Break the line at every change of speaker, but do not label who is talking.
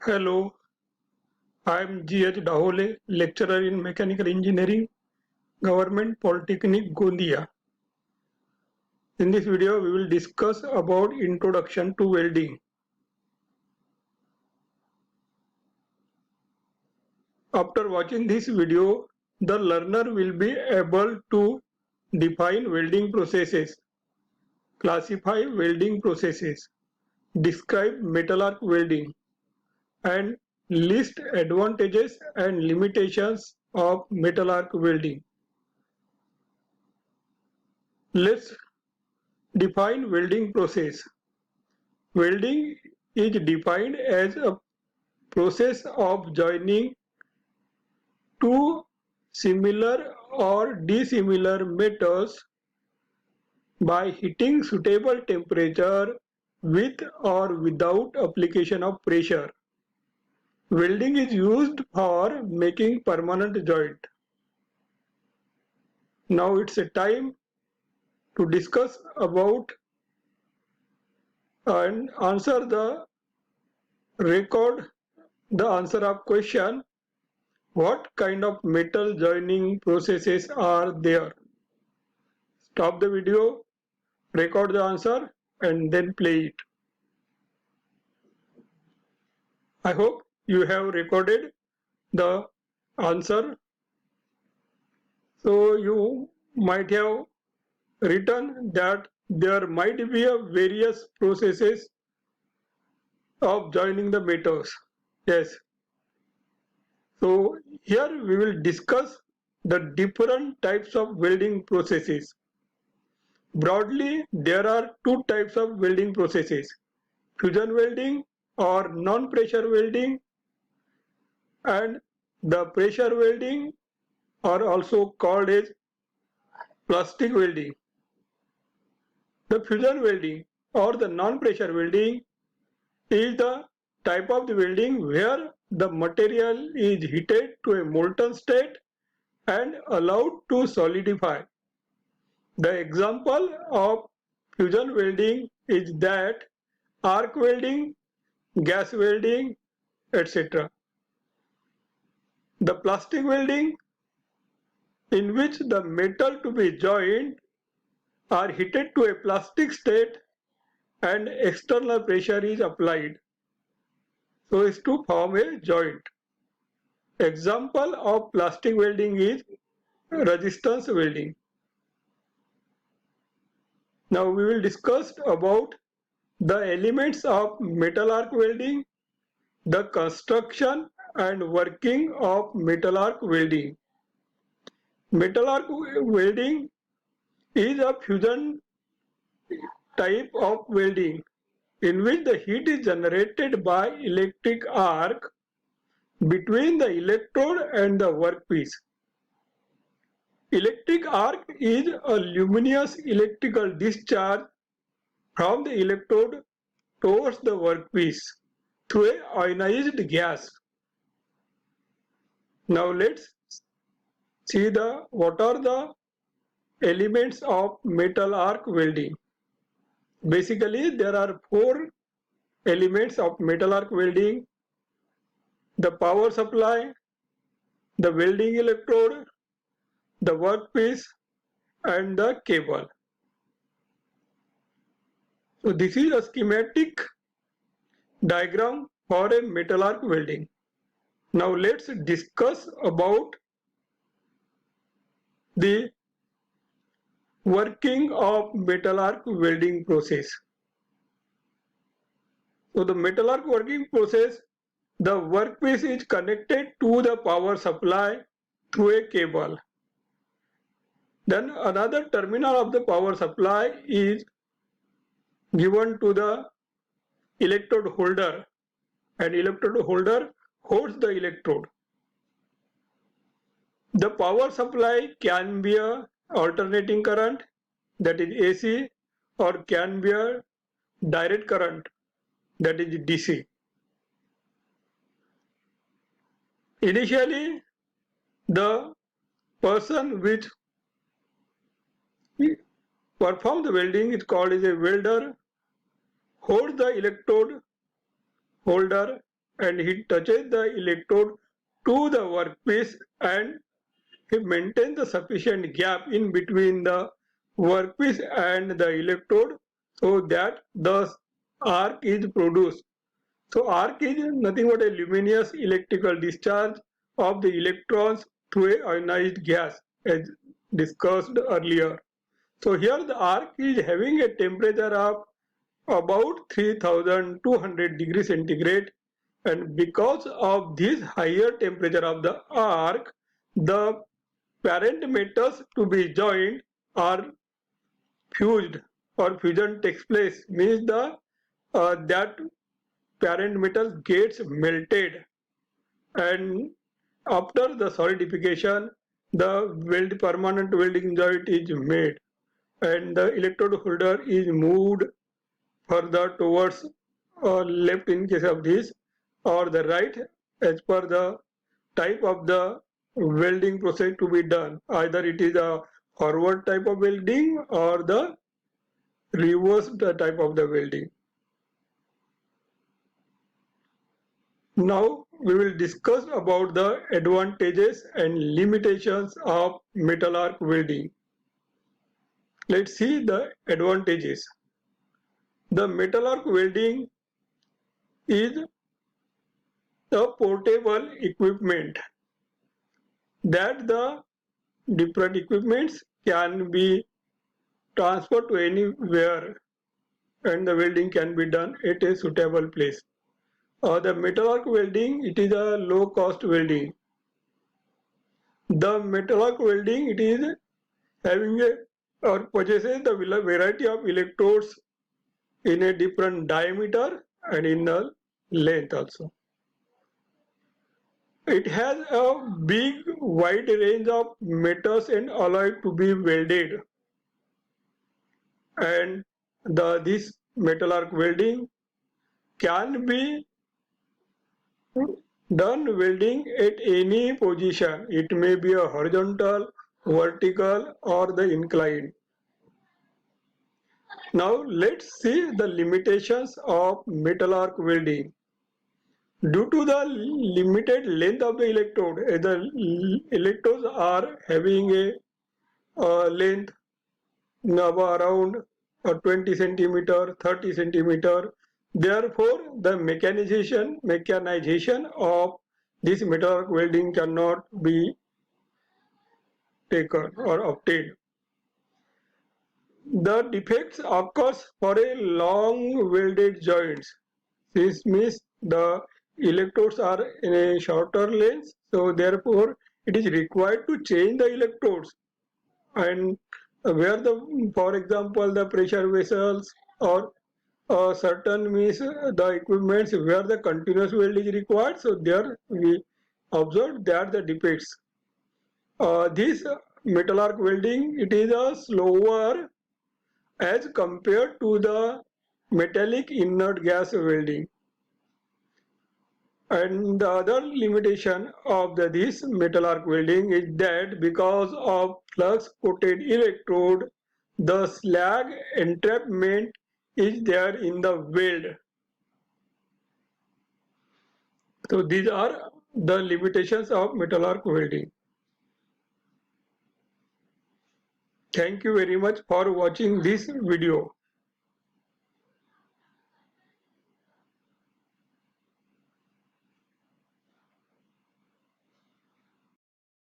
Hello, I am G.H. Dahole, lecturer in Mechanical Engineering, Government Polytechnic Gondia. In this video, we will discuss about Introduction to Welding. After watching this video, the learner will be able to define welding processes, classify welding processes, describe metal arc welding, and list advantages and limitations of metal arc welding. Let's define welding process. Welding is defined as a process of joining two similar or dissimilar metals by heating suitable temperature with or without application of pressure. Welding is used for making permanent joint. Now it's a time to discuss about and answer the answer of question, what kind of metal joining processes are there? Stop the video, record the answer, and then play it. I hope you have recorded the answer. So you might have written that there might be a various processes of joining the metals. Yes. So here we will discuss the different types of welding processes. Broadly, there are two types of welding processes: fusion welding or non-pressure welding, and the pressure welding, or also called as plastic welding. The fusion welding or the non-pressure welding is the type of the welding where the material is heated to a molten state and allowed to solidify. The example of fusion welding is that arc welding, gas welding, etc. The plastic welding, in which the metal to be joined are heated to a plastic state and external pressure is applied so as to form a joint. Example of plastic welding is resistance welding. Now we will discuss about the elements of metal arc welding, the construction and working of metal arc welding. Metal arc welding is a fusion type of welding in which the heat is generated by electric arc between the electrode and the workpiece. Electric arc is a luminous electrical discharge from the electrode towards the workpiece through a ionized gas. Now let's see what are the elements of metal arc welding. Basically, there are four elements of metal arc welding: the power supply, the welding electrode, the workpiece, and the cable. So this is a schematic diagram for a metal arc welding. Now let's discuss about the working of metal arc welding process. So the metal arc working process, the workpiece is connected to the power supply through a cable. Then another terminal of the power supply is given to the electrode holder, and electrode holder holds the electrode. The power supply can be a alternating current, that is AC, or can be a direct current, that is DC. Initially, the person which performs the welding is called as a welder, holds the electrode holder and he touches the electrode to the workpiece, and he maintains the sufficient gap in between the workpiece and the electrode so that the arc is produced. So arc is nothing but a luminous electrical discharge of the electrons through a ionized gas as discussed earlier. So here the arc is having a temperature of about 3200 degrees centigrade, and because of this higher temperature of the arc, the parent metals to be joined are fused, or fusion takes place, means the that parent metal gets melted, and after the solidification the permanent welding joint is made, and the electrode holder is moved further towards left in case of this, or the right as per the type of the welding process to be done. Either it is a forward type of welding or the reverse type of the welding. Now we will discuss about the advantages and limitations of metal arc welding. Let's see the advantages. The metal arc welding is a portable equipment that the different equipments can be transferred to anywhere, and the welding can be done at a suitable place. The metal arc welding, it is a low cost welding. The metal arc welding, it is having a or possesses the variety of electrodes in a different diameter and in a length also. It has a big wide range of metals and alloy to be welded, and this metal arc welding can be done welding at any position. It may be a horizontal, vertical, or the inclined. Now let's see the limitations of metal arc welding. Due to the limited length of the electrode, the electrodes are having a length of around 20 centimeter, 30 centimeter. Therefore, the mechanization of this metal arc welding cannot be taken or obtained. The defects occurs for a long welded joints. This means the electrodes are in a shorter length, so therefore it is required to change the electrodes, and where for example, the pressure vessels or certain means the equipments where the continuous weld is required, so there we observe that the defects. This metal arc welding, it is a slower as compared to the metallic inert gas welding. And the other limitation of this metal arc welding is that because of flux coated electrode, the slag entrapment is there in the weld. So these are the limitations of metal arc welding. Thank you very much for watching this video.